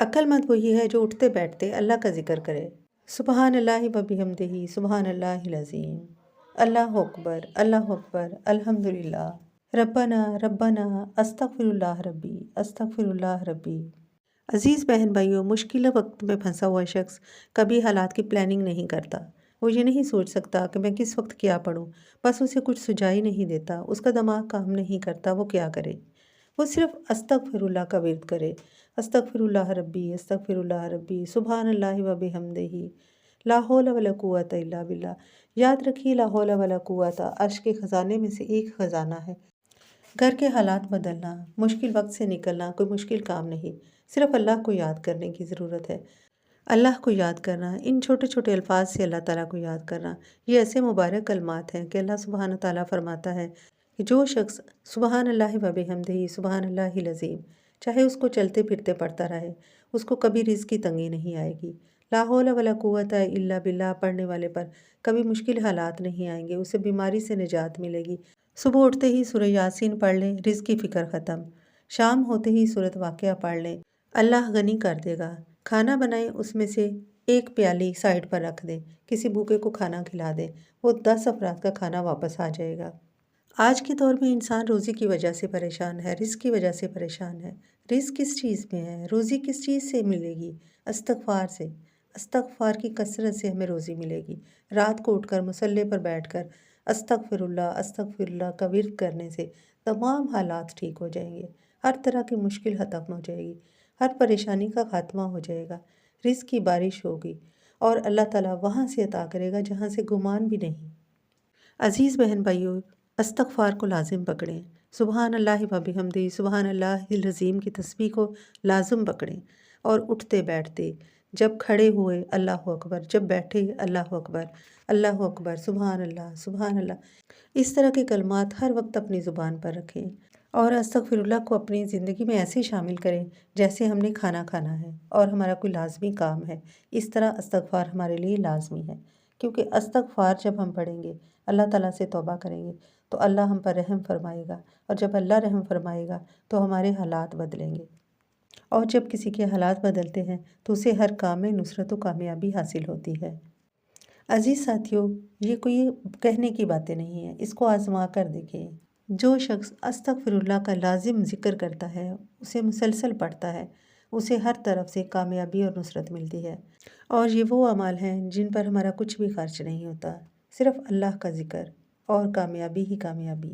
अक्लमंद वही है जो उठते बैठते अल्लाह का जिक्र करे। सुबहान अल्लाहि व बिहम्दिही सुबहान अल्लाहिल अज़ीम। अल्लाहु अकबर, अल्लाहु अकबर, अल्हम्दुलिल्लाह। रब्बना रब्बना अस्तगफिरुल्लाह रब्बी, अस्तगफिरुल्लाह रब्बी। अज़ीज़ बहन भाइयों, मुश्किल वक्त में फंसा हुआ शख्स कभी हालात की प्लानिंग नहीं करता। वो ये नहीं सोच सकता कि मैं किस वक्त क्या पढ़ूं। बस उसे कुछ सुझाई नहीं देता, उसका दिमाग काम नहीं करता वो क्या करे। वो सिर्फ अस्तगफिरुल्लाह का विर्द करे। अस्तगफिरुल्लाह रब्बी सुबहान अल्लाहि व बिहम्दिही ला हौला वला कुव्वता इल्ला बिल्लाह। याद रखिए, ला हौला वला कुव्वता अर्श के ख़जाने में से एक ख़जाना है। घर के हालात बदलना, मुश्किल वक्त से निकलना कोई मुश्किल काम नहीं, सिर्फ अल्लाह को याद करने की ज़रूरत है। अल्लाह को याद करना, इन छोटे छोटे अल्फाज से अल्लाह ताला को याद करना, ये ऐसे मुबारक कलमात हैं कि अल्लाह सुब्हान ताला फरमाता है कि जो शख्स सुबहान अल्लाहि व बिहम्दिही सुबहान अल्लाहिल अज़ीम, चाहे उसको चलते फिरते पढ़ता रहे, उसको कभी रिज़्क़ की तंगी नहीं आएगी। ला हौला वला कुव्वता इल्ला बिल्लाह पढ़ने वाले पर कभी मुश्किल हालात नहीं आएंगे, उसे बीमारी से निजात मिलेगी। सुबह उठते ही सूरह यासीन पढ़ लें, रिज़्क़ की फ़िक्र ख़त्म। शाम होते ही सूरत वाक़िया पढ़ लें, अल्लाह गनी कर देगा। खाना बनाएं, उसमें से एक प्याली साइड पर रख दें, किसी भूखे को खाना खिला दें, वो 10 अफराद का खाना वापस आ जाएगा। आज के दौर में इंसान रोज़ी की वजह से परेशान है, रिज़्क़ की वजह से परेशान है। रिज़्क़ किस चीज़ में है, रोज़ी किस चीज़ से मिलेगी? इस्तग़फ़ार से। इस्तग़फ़ार की कसरत से हमें रोज़ी मिलेगी। रात को उठकर मुसल्ले पर बैठकर अस्तग़फ़िरुल्लाह का विर्द करने से तमाम हालात ठीक हो जाएंगे। हर तरह की मुश्किल ख़त्म हो जाएगी, हर परेशानी का खात्मा हो जाएगा, रिज़्क़ की बारिश होगी और अल्लाह ताला वहाँ से अता करेगा जहाँ से गुमान भी नहीं। अज़ीज़ बहन भाइयों, इस्तग़फ़ार को लाज़िम पकड़ें। सुबहान अल्लाहि व बिहम्दिही सुबहान अल्लाहिल अज़ीम की तस्बीह को लाज़िम पकड़ें और उठते बैठते, जब खड़े हुए अल्लाहु अकबर, जब बैठे अल्लाहु अकबर, सुबहान अल्लाह। इस तरह के कलमात हर वक्त अपनी ज़ुबान पर रखें और अस्तग़फ़िरुल्लाह को अपनी ज़िंदगी में ऐसे शामिल करें जैसे हमने खाना खाना है और हमारा कोई लाज़मी काम है। इस तरह इस्तग़फ़ार हमारे लिए लाज़मी है, क्योंकि इस्तग़फ़ार जब हम पढ़ेंगे, अल्लाह ताला से तौबा करेंगे तो अल्लाह हम पर रहम फरमाएगा, और जब अल्लाह रहम फरमाएगा तो हमारे हालात बदलेंगे, और जब किसी के हालात बदलते हैं तो उसे हर काम में नुसरत व कामयाबी हासिल होती है। अज़ीज़ साथियों, ये कोई कहने की बातें नहीं हैं, इसको आज़मा कर देखें। जो शख्स अस्तगफिरुल्लाह का लाजिम ज़िक्र करता है, उसे मुसलसल पढ़ता है, उसे हर तरफ से कामयाबी और नुसरत मिलती है। और ये वो अमाल हैं जिन पर हमारा कुछ भी खर्च नहीं होता, सिर्फ़ अल्लाह का ज़िक्र, और कामयाबी ही कामयाबी।